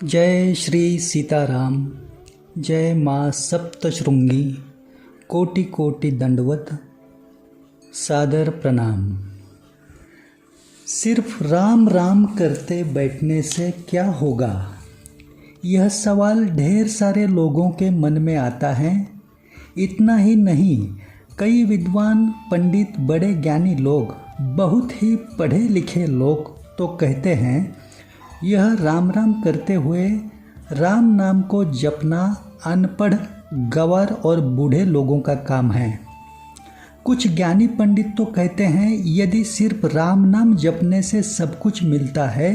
जय श्री सीताराम। जय माँ सप्तशृंगी। कोटि कोटि दंडवत सादर प्रणाम। सिर्फ राम राम करते बैठने से क्या होगा, यह सवाल ढेर सारे लोगों के मन में आता है। इतना ही नहीं, कई विद्वान पंडित, बड़े ज्ञानी लोग, बहुत ही पढ़े लिखे लोग तो कहते हैं यह राम राम करते हुए राम नाम को जपना अनपढ़, गंवार और बूढ़े लोगों का काम है। कुछ ज्ञानी पंडित तो कहते हैं यदि सिर्फ राम नाम जपने से सब कुछ मिलता है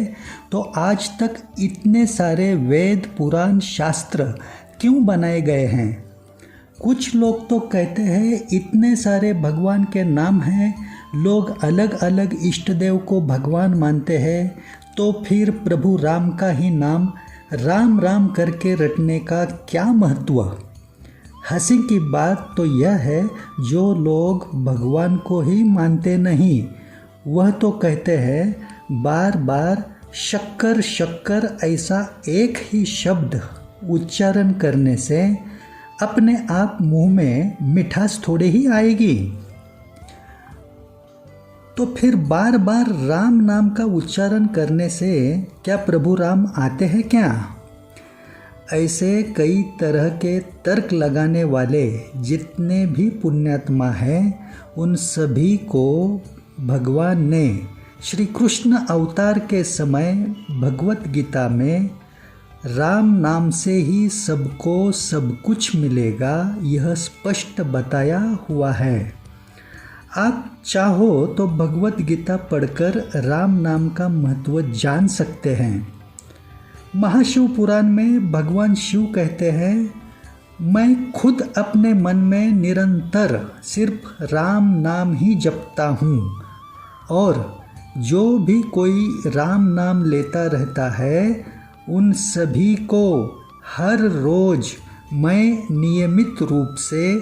तो आज तक इतने सारे वेद, पुराण, शास्त्र क्यों बनाए गए हैं। कुछ लोग तो कहते हैं इतने सारे भगवान के नाम हैं, लोग अलग अलग इष्ट देव को भगवान मानते हैं, तो फिर प्रभु राम का ही नाम राम राम करके रटने का क्या महत्व। हंसी की बात तो यह है, जो लोग भगवान को ही मानते नहीं वह तो कहते हैं बार बार शक्कर शक्कर ऐसा एक ही शब्द उच्चारण करने से अपने आप मुंह में मिठास थोड़े ही आएगी। तो फिर बार बार राम नाम का उच्चारण करने से क्या प्रभु राम आते हैं क्या? ऐसे कई तरह के तर्क लगाने वाले जितने भी पुण्यात्मा हैं, उन सभी को भगवान ने श्री कृष्ण अवतार के समय भगवत गीता में राम नाम से ही सबको सब कुछ मिलेगा, यह स्पष्ट बताया हुआ है। आप चाहो तो भगवत गीता पढ़कर राम नाम का महत्व जान सकते हैं। महाशिव पुराण में भगवान शिव कहते हैं, मैं खुद अपने मन में निरंतर सिर्फ राम नाम ही जपता हूँ, और जो भी कोई राम नाम लेता रहता है उन सभी को हर रोज मैं नियमित रूप से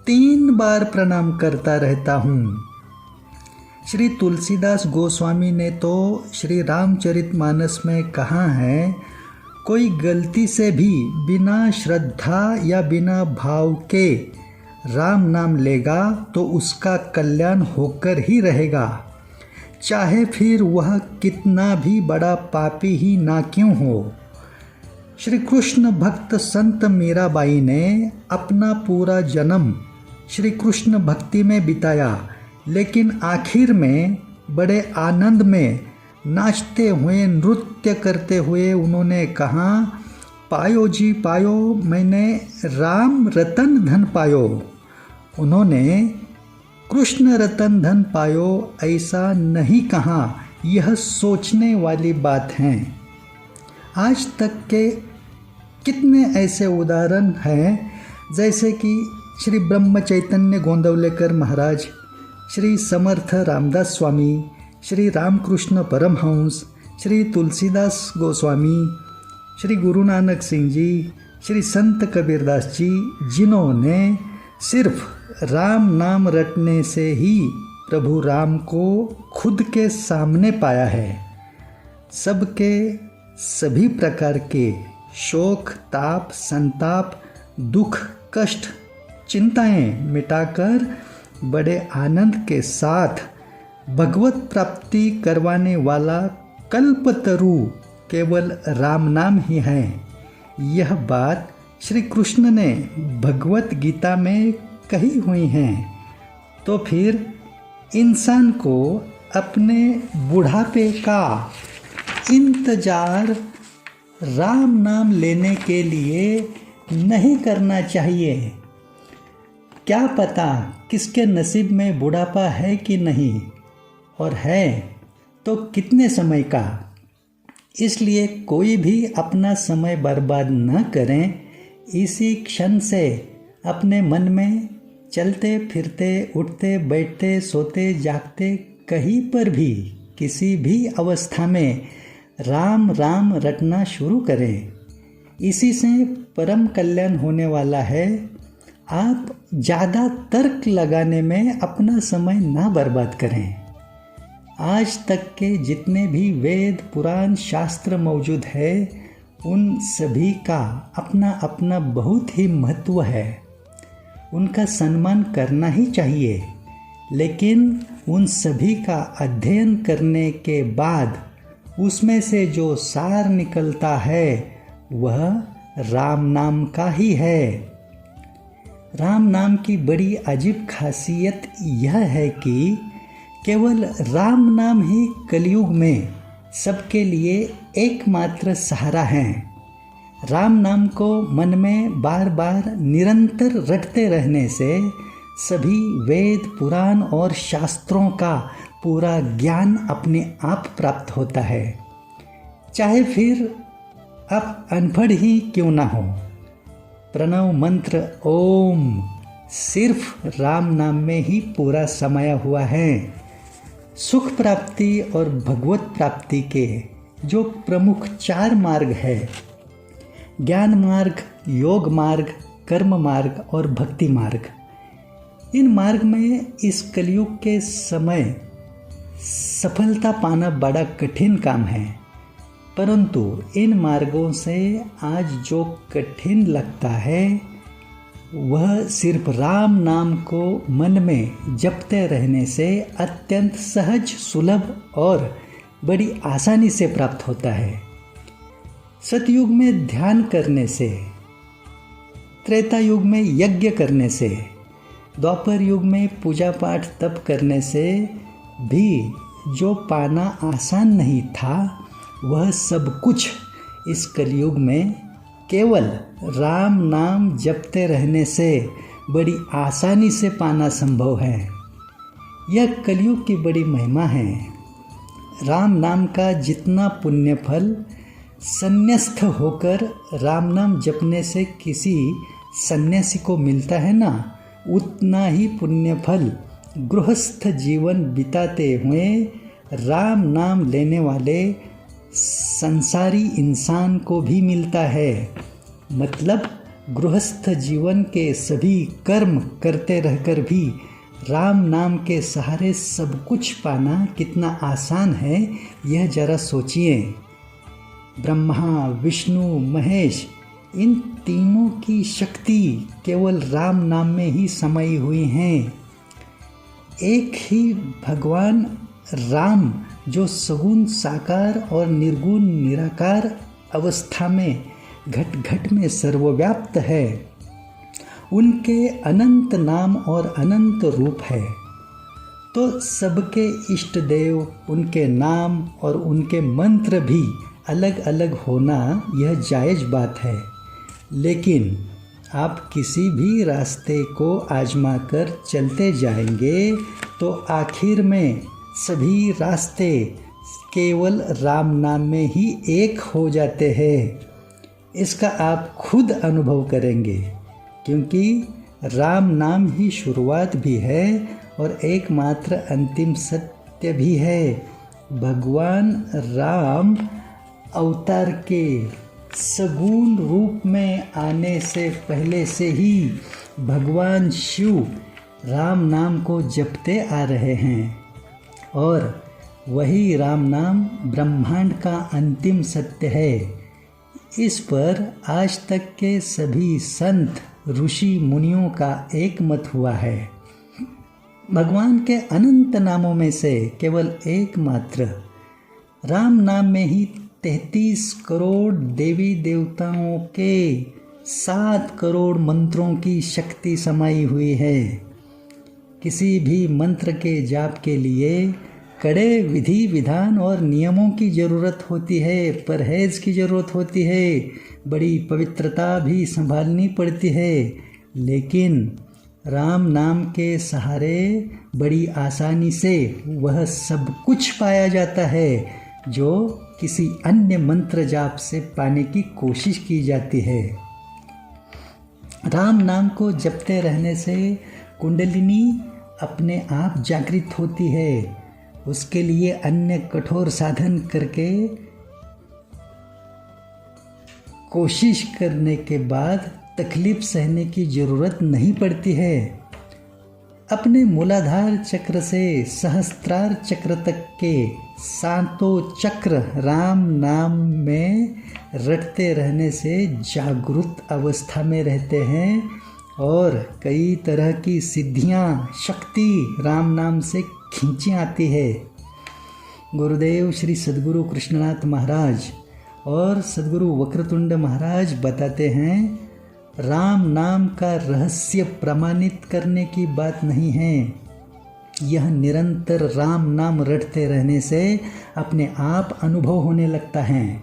3 बार प्रणाम करता रहता हूँ। श्री तुलसीदास गोस्वामी ने तो श्री रामचरितमानस में कहा है, कोई गलती से भी बिना श्रद्धा या बिना भाव के राम नाम लेगा तो उसका कल्याण होकर ही रहेगा, चाहे फिर वह कितना भी बड़ा पापी ही ना क्यों हो। श्री कृष्ण भक्त संत मीराबाई ने अपना पूरा जन्म श्री कृष्ण भक्ति में बिताया, लेकिन आखिर में बड़े आनंद में नाचते हुए, नृत्य करते हुए उन्होंने कहा, पायो जी पायो, मैंने राम रतन धन पायो। उन्होंने कृष्ण रतन धन पायो ऐसा नहीं कहा, यह सोचने वाली बात है। आज तक के कितने ऐसे उदाहरण हैं, जैसे कि श्री ब्रह्म चैतन्य गोंदवलेकर महाराज, श्री समर्थ रामदास स्वामी, श्री रामकृष्ण परमहंस, श्री तुलसीदास गोस्वामी, श्री गुरु नानक सिंह जी, श्री संत कबीरदास जी, जिन्होंने सिर्फ राम नाम रटने से ही प्रभु राम को खुद के सामने पाया है। सबके सभी प्रकार के शोक, ताप, संताप, दुख, कष्ट, चिंताएं मिटाकर बड़े आनंद के साथ भगवत प्राप्ति करवाने वाला कल्पतरु केवल राम नाम ही है। यह बात श्री कृष्ण ने भगवत गीता में कही हुई है। तो फिर इंसान को अपने बुढ़ापे का इंतजार राम नाम लेने के लिए नहीं करना चाहिए। क्या पता किसके नसीब में बुढ़ापा है कि नहीं, और है तो कितने समय का। इसलिए कोई भी अपना समय बर्बाद न करें। इसी क्षण से अपने मन में चलते फिरते, उठते बैठते, सोते जागते, कहीं पर भी किसी भी अवस्था में राम राम रटना शुरू करें। इसी से परम कल्याण होने वाला है। आप ज़्यादा तर्क लगाने में अपना समय ना बर्बाद करें। आज तक के जितने भी वेद, पुराण, शास्त्र मौजूद है उन सभी का अपना अपना बहुत ही महत्व है। उनका सम्मान करना ही चाहिए, लेकिन उन सभी का अध्ययन करने के बाद उसमें से जो सार निकलता है वह राम नाम का ही है। राम नाम की बड़ी अजीब खासियत यह है कि केवल राम नाम ही कलयुग में सबके लिए एकमात्र सहारा है। राम नाम को मन में बार बार निरंतर रटते रहने से सभी वेद पुराण और शास्त्रों का पूरा ज्ञान अपने आप प्राप्त होता है, चाहे फिर आप अनपढ़ ही क्यों ना हो। प्रणव मंत्र ओम सिर्फ राम नाम में ही पूरा समाया हुआ है। सुख प्राप्ति और भगवत प्राप्ति के जो प्रमुख 4 मार्ग है, ज्ञान मार्ग, योग मार्ग, कर्म मार्ग और भक्ति मार्ग, इन मार्ग में इस कलयुग के समय सफलता पाना बड़ा कठिन काम है। परंतु इन मार्गों से आज जो कठिन लगता है वह सिर्फ राम नाम को मन में जपते रहने से अत्यंत सहज, सुलभ और बड़ी आसानी से प्राप्त होता है। सतयुग में ध्यान करने से, त्रेता युग में यज्ञ करने से, द्वापर युग में पूजा पाठ तप करने से भी जो पाना आसान नहीं था, वह सब कुछ इस कलयुग में केवल राम नाम जपते रहने से बड़ी आसानी से पाना संभव है। यह कलयुग की बड़ी महिमा है। राम नाम का जितना पुण्य फल संन्यास्त होकर राम नाम जपने से किसी सन्यासी को मिलता है ना, उतना ही पुण्य फल गृहस्थ जीवन बिताते हुए राम नाम लेने वाले संसारी इंसान को भी मिलता है। मतलब गृहस्थ जीवन के सभी कर्म करते रहकर भी राम नाम के सहारे सब कुछ पाना कितना आसान है, यह जरा सोचिए। ब्रह्मा, विष्णु, महेश, इन तीनों की शक्ति केवल राम नाम में ही समाई हुई हैं। एक ही भगवान राम जो सगुण साकार और निर्गुण निराकार अवस्था में घट घट में सर्वव्याप्त है, उनके अनंत नाम और अनंत रूप है। तो सबके इष्ट देव, उनके नाम और उनके मंत्र भी अलग अलग होना यह जायज़ बात है। लेकिन आप किसी भी रास्ते को आजमा कर चलते जाएंगे तो आखिर में सभी रास्ते केवल राम नाम में ही एक हो जाते हैं। इसका आप खुद अनुभव करेंगे, क्योंकि राम नाम ही शुरुआत भी है और एकमात्र अंतिम सत्य भी है। भगवान राम अवतार के सगुण रूप में आने से पहले से ही भगवान शिव राम नाम को जपते आ रहे हैं और वही राम नाम ब्रह्मांड का अंतिम सत्य है। इस पर आज तक के सभी संत, ऋषि, मुनियों का एक मत हुआ है। भगवान के अनंत नामों में से केवल एकमात्र राम नाम में ही 33 करोड़ देवी देवताओं के 7 करोड़ मंत्रों की शक्ति समाई हुई है। किसी भी मंत्र के जाप के लिए कड़े विधि विधान और नियमों की ज़रूरत होती है, परहेज़ की ज़रूरत होती है, बड़ी पवित्रता भी संभालनी पड़ती है। लेकिन राम नाम के सहारे बड़ी आसानी से वह सब कुछ पाया जाता है जो किसी अन्य मंत्र जाप से पाने की कोशिश की जाती है। राम नाम को जपते रहने से कुंडलिनी अपने आप जागृत होती है। उसके लिए अन्य कठोर साधन करके कोशिश करने के बाद तकलीफ सहने की ज़रूरत नहीं पड़ती है। अपने मूलाधार चक्र से सहस्त्रार चक्र तक के सातों चक्र राम नाम में रटते रहने से जागृत अवस्था में रहते हैं और कई तरह की सिद्धियां, शक्ति राम नाम से खींची आती है। गुरुदेव श्री सद्गुरु कृष्णनाथ महाराज और सद्गुरु वक्रतुंड महाराज बताते हैं, राम नाम का रहस्य प्रमाणित करने की बात नहीं है। यह निरंतर राम नाम रटते रहने से अपने आप अनुभव होने लगता है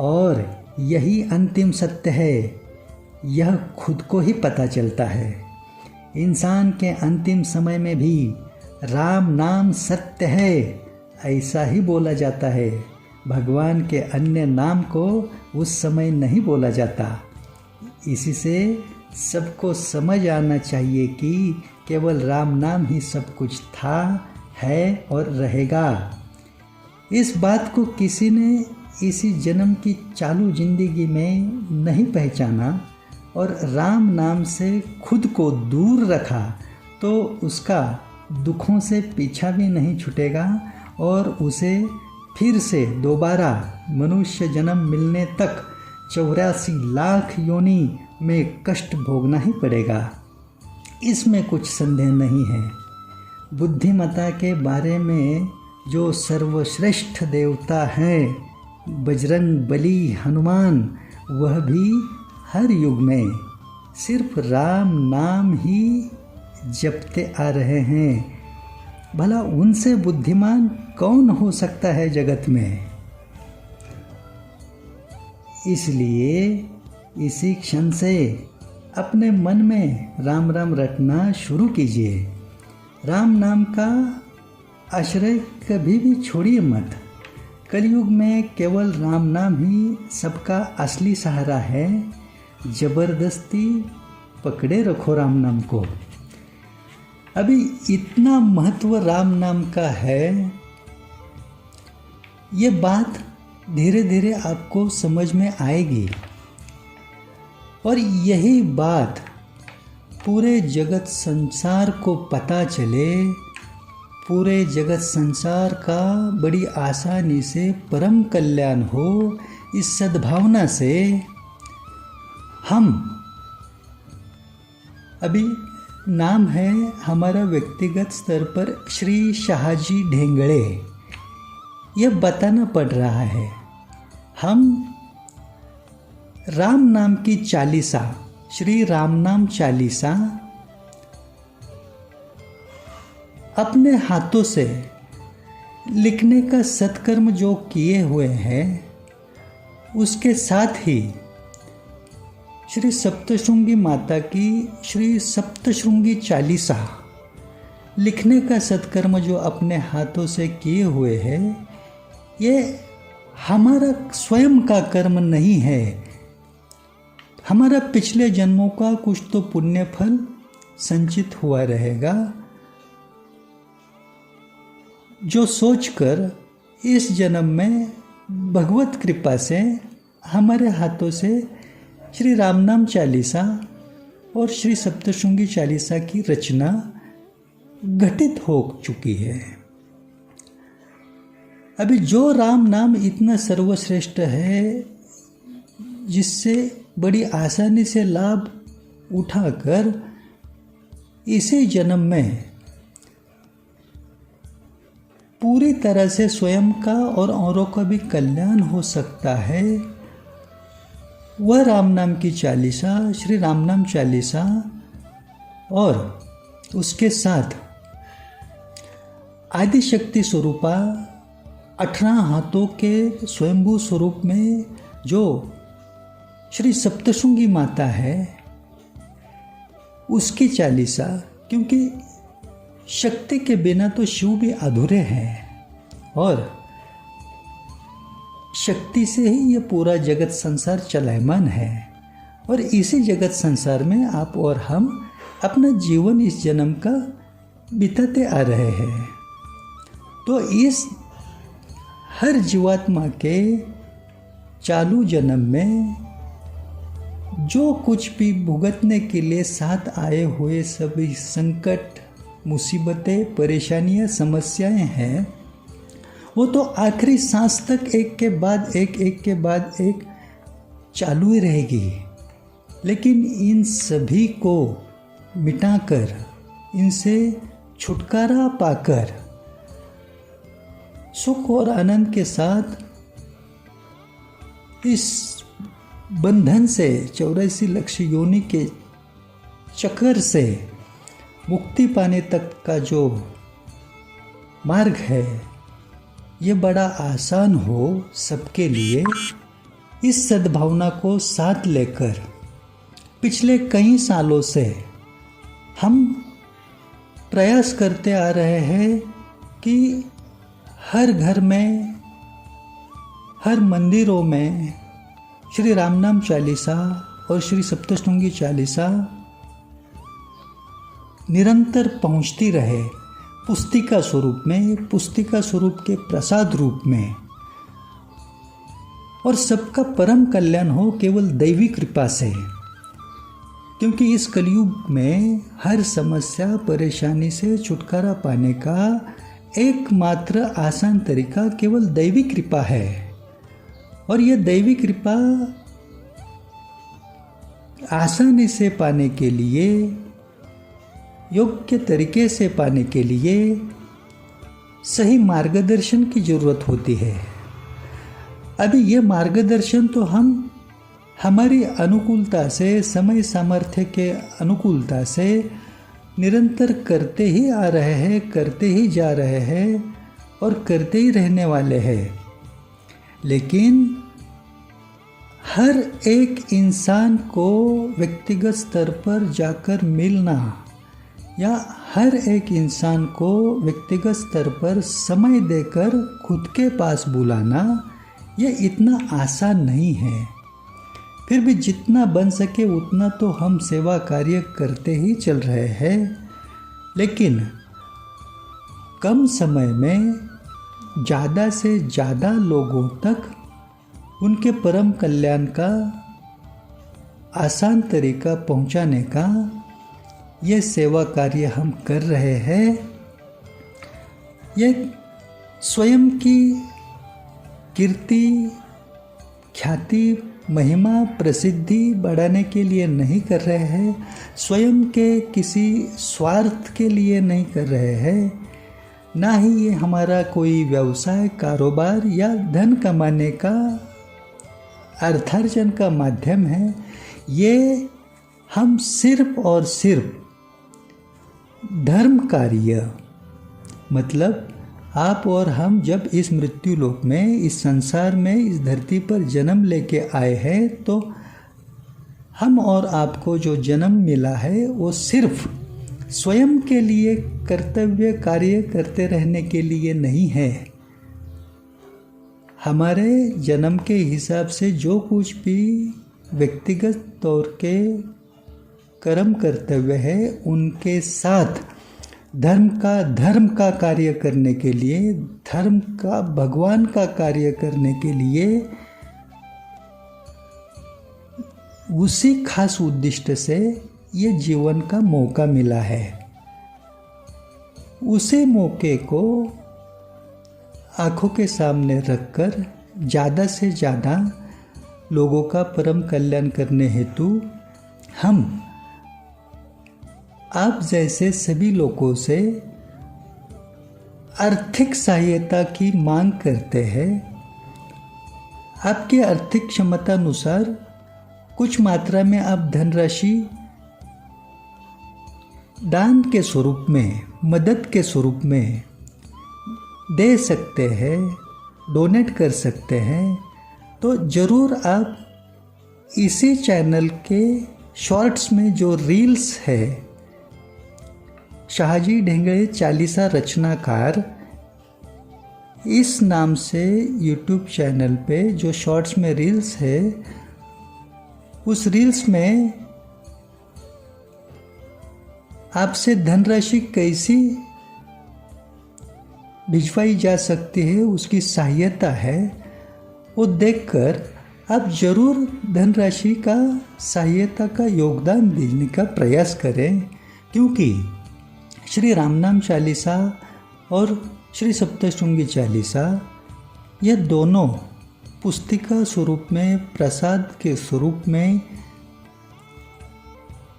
और यही अंतिम सत्य है। यह खुद को ही पता चलता है। इंसान के अंतिम समय में भी राम नाम सत्य है, ऐसा ही बोला जाता है। भगवान के अन्य नाम को उस समय नहीं बोला जाता। इसी से सबको समझ आना चाहिए कि केवल राम नाम ही सब कुछ था, है और रहेगा। इस बात को किसी ने इसी जन्म की चालू जिंदगी में नहीं पहचाना और राम नाम से खुद को दूर रखा तो उसका दुखों से पीछा भी नहीं छूटेगा और उसे फिर से दोबारा मनुष्य जन्म मिलने तक 84 लाख योनि में कष्ट भोगना ही पड़ेगा। इसमें कुछ संदेह नहीं है। बुद्धिमता के बारे में जो सर्वश्रेष्ठ देवता हैं बजरंग बली हनुमान, वह भी हर युग में सिर्फ राम नाम ही जपते आ रहे हैं। भला उनसे बुद्धिमान कौन हो सकता है जगत में। इसलिए इसी क्षण से अपने मन में राम राम रटना शुरू कीजिए। राम नाम का आश्रय कभी भी छोड़िए मत। कलयुग में केवल राम नाम ही सबका असली सहारा है। जबरदस्ती पकड़े रखो राम नाम को। अभी इतना महत्व राम नाम का है, ये बात धीरे धीरे आपको समझ में आएगी और यही बात पूरे जगत संसार को पता चले, पूरे जगत संसार का बड़ी आसानी से परम कल्याण हो। इस सद्भावना से हम अभी नाम है हमारा व्यक्तिगत स्तर पर श्री शाहजी ढेंगड़े, यह बताना पड़ रहा है। हम राम नाम की चालीसा, श्री राम नाम चालीसा अपने हाथों से लिखने का सत्कर्म जो किए हुए हैं, उसके साथ ही श्री सप्तशृंगी माता की श्री सप्तशृंगी चालीसा लिखने का सत्कर्म जो अपने हाथों से किए हुए हैं, ये हमारा स्वयं का कर्म नहीं है। हमारा पिछले जन्मों का कुछ तो पुण्य फल संचित हुआ रहेगा, जो सोचकर इस जन्म में भगवत कृपा से हमारे हाथों से श्री राम नाम चालीसा और श्री सप्तशृंगी चालीसा की रचना घटित हो चुकी है। अभी जो राम नाम इतना सर्वश्रेष्ठ है, जिससे बड़ी आसानी से लाभ उठाकर इसी जन्म में पूरी तरह से स्वयं का और औरों का भी कल्याण हो सकता है, वह राम नाम की चालीसा, श्री राम नाम चालीसा और उसके साथ आदिशक्ति स्वरूपा 18 हाथों के स्वयंभू स्वरूप में जो श्री सप्तशृंगी माता है, उसकी चालीसा, क्योंकि शक्ति के बिना तो शिव भी अधूरे हैं और शक्ति से ही ये पूरा जगत संसार चलायमान है। और इसी जगत संसार में आप और हम अपना जीवन इस जन्म का बिताते आ रहे हैं। तो इस हर जीवात्मा के चालू जन्म में जो कुछ भी भुगतने के लिए साथ आए हुए सभी संकट, मुसीबतें, परेशानियां, समस्याएं हैं, वो तो आखिरी सांस तक एक के बाद एक चालू ही रहेगी। लेकिन इन सभी को मिटाकर, इनसे छुटकारा पाकर सुख और आनंद के साथ इस बंधन से, 84 लक्ष्य योनि के चक्कर से मुक्ति पाने तक का जो मार्ग है, ये बड़ा आसान हो सबके लिए। इस सद्भावना को साथ लेकर पिछले कई सालों से हम प्रयास करते आ रहे हैं कि हर घर में, हर मंदिरों में श्री राम नाम चालीसा और श्री सप्तशृंगी चालीसा निरंतर पहुंचती रहे, पुस्तिका स्वरूप में, पुस्तिका स्वरूप के प्रसाद रूप में, और सबका परम कल्याण हो केवल दैवी कृपा से। क्योंकि इस कलयुग में हर समस्या परेशानी से छुटकारा पाने का एकमात्र आसान तरीका केवल दैवी कृपा है। और यह दैवी कृपा आसानी से पाने के लिए, योग्य तरीके से पाने के लिए सही मार्गदर्शन की जरूरत होती है। अभी ये मार्गदर्शन तो हम हमारी अनुकूलता से, समय सामर्थ्य के अनुकूलता से निरंतर करते ही आ रहे हैं, करते ही जा रहे हैं और करते ही रहने वाले हैं। लेकिन हर एक इंसान को व्यक्तिगत स्तर पर जाकर मिलना या हर एक इंसान को व्यक्तिगत स्तर पर समय देकर खुद के पास बुलाना, ये इतना आसान नहीं है। फिर भी जितना बन सके उतना तो हम सेवा कार्य करते ही चल रहे हैं। लेकिन कम समय में ज़्यादा से ज़्यादा लोगों तक उनके परम कल्याण का आसान तरीका पहुंचाने का ये सेवा कार्य हम कर रहे हैं। ये स्वयं की कीर्ति, ख्याति, महिमा, प्रसिद्धि बढ़ाने के लिए नहीं कर रहे हैं, स्वयं के किसी स्वार्थ के लिए नहीं कर रहे हैं, ना ही ये हमारा कोई व्यवसाय, कारोबार या धन कमाने का, अर्थार्जन का माध्यम है। ये हम सिर्फ और सिर्फ धर्म कार्य, मतलब आप और हम जब इस मृत्यु लोक में, इस संसार में, इस धरती पर जन्म लेके आए हैं, तो हम और आपको जो जन्म मिला है वो सिर्फ स्वयं के लिए कर्तव्य कार्य करते रहने के लिए नहीं है। हमारे जन्म के हिसाब से जो कुछ भी व्यक्तिगत तौर के कर्म कर्तव्य है, उनके साथ धर्म का कार्य करने के लिए, धर्म का, भगवान का कार्य करने के लिए, उसी खास उद्देश्य से ये जीवन का मौका मिला है। उसी मौके को आँखों के सामने रखकर ज़्यादा से ज़्यादा लोगों का परम कल्याण करने हेतु हम आप जैसे सभी लोगों से आर्थिक सहायता की मांग करते हैं। आपकी आर्थिक क्षमता अनुसार कुछ मात्रा में आप धनराशि दान के स्वरूप में, मदद के स्वरूप में दे सकते हैं, डोनेट कर सकते हैं। तो ज़रूर आप इसी चैनल के शॉर्ट्स में जो रील्स है, शाहजी ढेंगड़े चालीसा रचनाकार, इस नाम से यूट्यूब चैनल पे जो शॉर्ट्स में रील्स है, उस रील्स में आपसे धनराशि कैसी भिजवाई जा सकती है, उसकी सहायता है, वो देखकर आप जरूर धनराशि का, सहायता का योगदान देने का प्रयास करें। क्योंकि श्री राम नाम चालीसा और श्री सप्तशृंगी चालीसा, यह दोनों पुस्तिका स्वरूप में, प्रसाद के स्वरूप में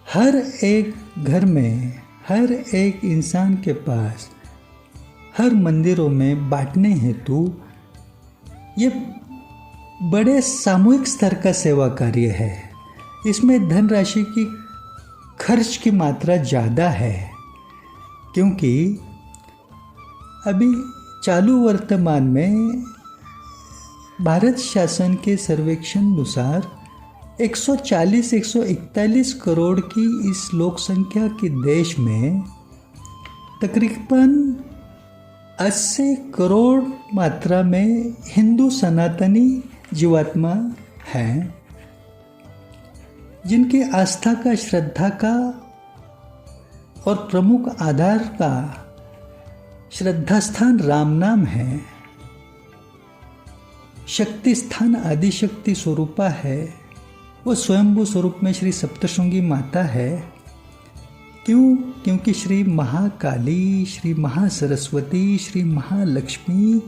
हर एक घर में, हर एक इंसान के पास, हर मंदिरों में बांटने हेतु ये बड़े सामूहिक स्तर का सेवा कार्य है। इसमें धनराशि की खर्च की मात्रा ज़्यादा है, क्योंकि अभी चालू वर्तमान में भारत शासन के सर्वेक्षण अनुसार 140-141 करोड़ की इस लोक संख्या के देश में तकरीबन 80 करोड़ मात्रा में हिंदू सनातनी जीवात्मा हैं, जिनकी आस्था का, श्रद्धा का और प्रमुख आधार का श्रद्धा स्थान राम नाम है। शक्ति स्थान आदिशक्ति स्वरूपा है। वो स्वयंभू स्वरूप में श्री सप्तशृंगी माता है। क्यों? क्योंकि श्री महाकाली, श्री महासरस्वती, श्री महालक्ष्मी,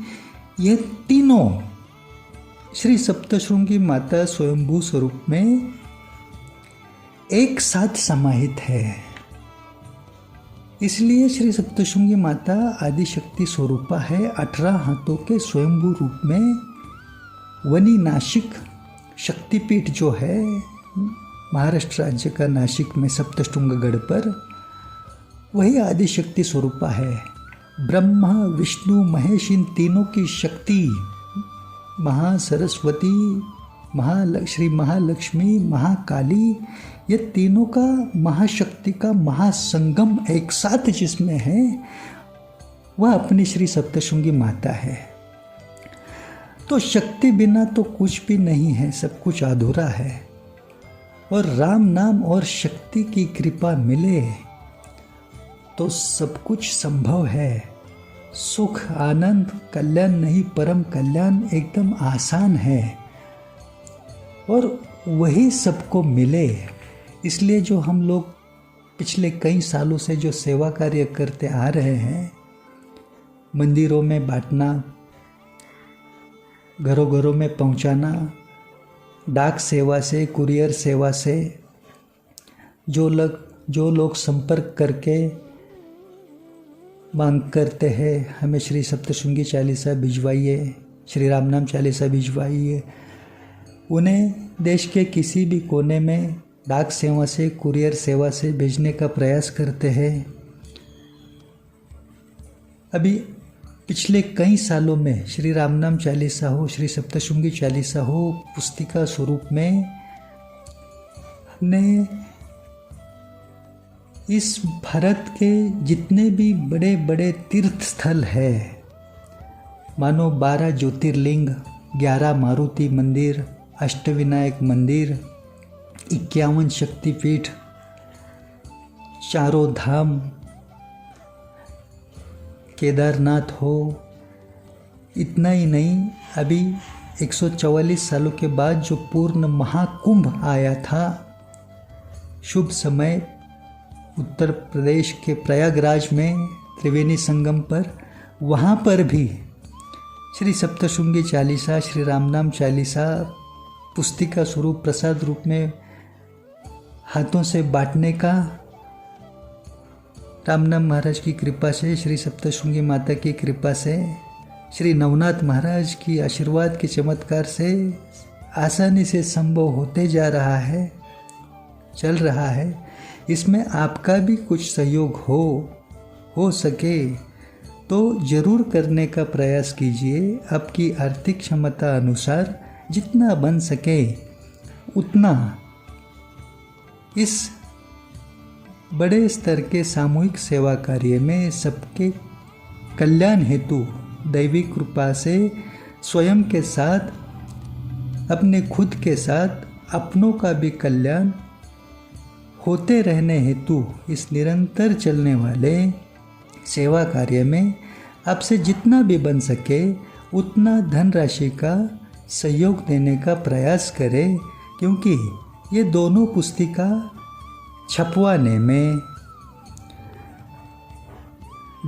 ये तीनों श्री सप्तशृंगी माता स्वयंभू स्वरूप में एक साथ समाहित है। इसलिए श्री सप्तशृंगी माता आदिशक्ति स्वरूपा है। 18 हाथों के स्वयंभू रूप में वनी नासिक शक्तिपीठ जो है महाराष्ट्र राज्य का नासिक में सप्तशृंगगढ़ पर, वही आदिशक्ति स्वरूपा है। ब्रह्मा, विष्णु, महेश, इन तीनों की शक्ति, महासरस्वती, श्री महालक्ष्मी, महाकाली, ये तीनों का महाशक्ति का महासंगम एक साथ जिसमें है, वह अपनी श्री सप्तशृंगी माता है। तो शक्ति बिना तो कुछ भी नहीं है, सब कुछ अधूरा है। और राम नाम और शक्ति की कृपा मिले तो सब कुछ संभव है। सुख, आनंद, कल्याण नहीं परम कल्याण एकदम आसान है, और वही सबको मिले। इसलिए जो हम लोग पिछले कई सालों से जो सेवा कार्य करते आ रहे हैं, मंदिरों में बांटना, घरों घरों में पहुंचाना, डाक सेवा से, कुरियर सेवा से, जो लोग संपर्क करके मांग करते हैं हमें श्री सप्तशृंगी चालीसा भिजवाइए, श्री राम नाम चालीसा भिजवाइए, उन्हें देश के किसी भी कोने में डाक सेवा से, कुरियर सेवा से भेजने का प्रयास करते हैं। अभी पिछले कई सालों में श्री राम नाम चालीसा हो, श्री सप्तशृंगी चालीसा हो, पुस्तिका स्वरूप में हमने इस भारत के जितने भी बड़े बड़े तीर्थ स्थल है, मानो 12 ज्योतिर्लिंग, 11 मारुति मंदिर, अष्टविनायक मंदिर, 51 शक्तिपीठ, चारों धाम, केदारनाथ हो, इतना ही नहीं, अभी 144 सालों के बाद जो पूर्ण महाकुंभ आया था, शुभ समय उत्तर प्रदेश के प्रयागराज में त्रिवेणी संगम पर, वहाँ पर भी श्री सप्तशृंगी चालीसा, श्री राम नाम चालीसा पुस्तिका स्वरूप प्रसाद रूप में हाथों से बांटने का रामनाम महाराज की कृपा से, श्री सप्तशृंगी माता की कृपा से, श्री नवनाथ महाराज की आशीर्वाद के चमत्कार से आसानी से संभव होते जा रहा है, चल रहा है। इसमें आपका भी कुछ सहयोग हो सके तो ज़रूर करने का प्रयास कीजिए। आपकी आर्थिक क्षमता अनुसार जितना बन सके उतना इस बड़े स्तर के सामूहिक सेवा कार्य में सबके कल्याण हेतु दैवी कृपा से स्वयं के साथ, अपने खुद के साथ, अपनों का भी कल्याण होते रहने हेतु इस निरंतर चलने वाले सेवा कार्य में आपसे जितना भी बन सके उतना धनराशि का सहयोग देने का प्रयास करें, क्योंकि ये दोनों पुस्तिका छपवाने में,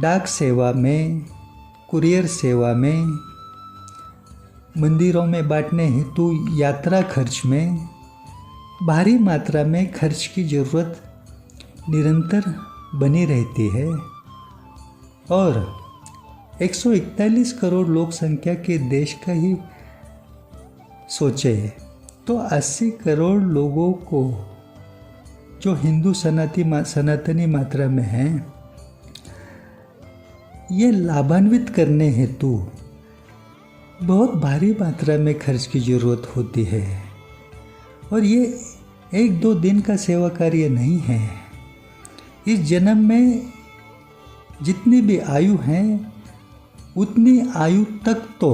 डाक सेवा में कुरियर सेवा में, मंदिरों में बांटने हेतु यात्रा खर्च में भारी मात्रा में खर्च की ज़रूरत निरंतर बनी रहती है और 141 करोड़ लोक संख्या के देश का ही सोचे तो 80 करोड़ लोगों को जो हिंदू सनातनी मात्रा में हैं, ये लाभान्वित करने हेतु बहुत भारी मात्रा में खर्च की ज़रूरत होती है और ये 1-2 दिन का सेवा कार्य नहीं है। इस जन्म में जितनी भी आयु है उतनी आयु तक तो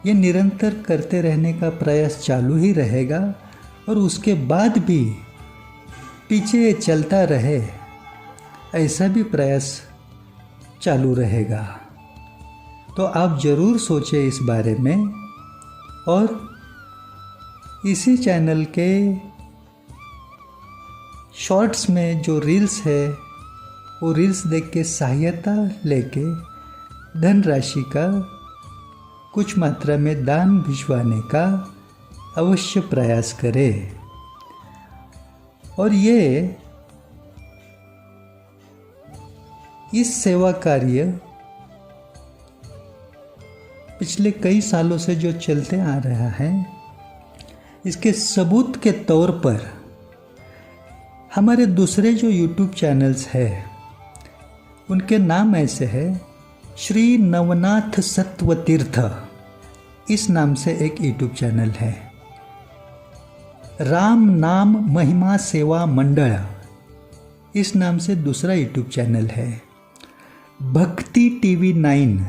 ये निरंतर करते रहने का प्रयास चालू ही रहेगा और उसके बाद भी पीछे चलता रहे ऐसा भी प्रयास चालू रहेगा। तो आप ज़रूर सोचें इस बारे में और इसी चैनल के शॉर्ट्स में जो रील्स है वो रील्स देख के सहायता लेके धनराशि का कुछ मात्रा में दान भिजवाने का अवश्य प्रयास करें। और ये इस सेवा कार्य पिछले कई सालों से जो चलते आ रहा है, इसके सबूत के तौर पर हमारे दूसरे जो YouTube चैनल्स हैं उनके नाम ऐसे है, श्री नवनाथ सत्वतीर्थ इस नाम से एक YouTube चैनल है, राम नाम महिमा सेवा मंडल इस नाम से दूसरा YouTube चैनल है, भक्ति TV 9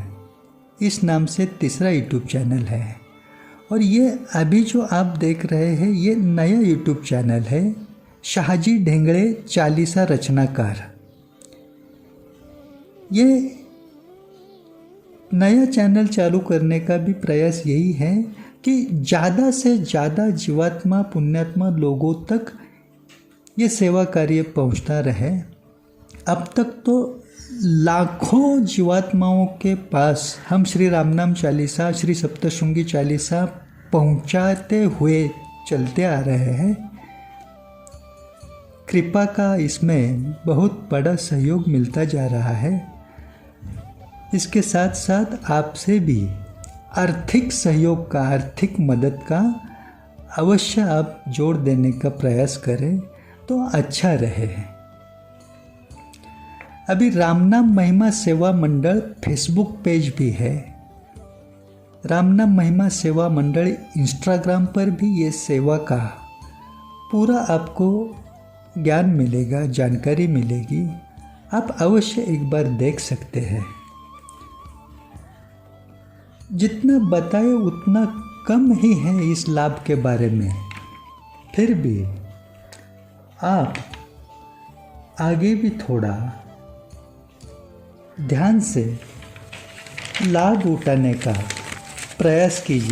इस नाम से तीसरा YouTube चैनल है और ये अभी जो आप देख रहे हैं ये नया YouTube चैनल है, शाहजी ढेंगड़े चालीसा रचनाकार। ये नया चैनल चालू करने का भी प्रयास यही है कि ज़्यादा से ज़्यादा जीवात्मा पुण्यात्मा लोगों तक ये सेवा कार्य पहुंचता रहे। अब तक तो लाखों जीवात्माओं के पास हम श्री रामनाम चालीसा, श्री सप्तशृंगी चालीसा पहुंचाते हुए चलते आ रहे हैं। कृपा का इसमें बहुत बड़ा सहयोग मिलता जा रहा है। इसके साथ साथ आपसे भी आर्थिक सहयोग का, आर्थिक मदद का अवश्य आप जोड़ देने का प्रयास करें तो अच्छा रहे। अभी रामनाम महिमा सेवा मंडल फेसबुक पेज भी है, रामनाम महिमा सेवा मंडल इंस्टाग्राम पर भी ये सेवा का पूरा आपको ज्ञान मिलेगा, जानकारी मिलेगी। आप अवश्य एक बार देख सकते हैं। जितना बताए उतना कम ही है इस लाभ के बारे में, फिर भी आप आगे भी थोड़ा ध्यान से लाभ उठाने का प्रयास कीजिए।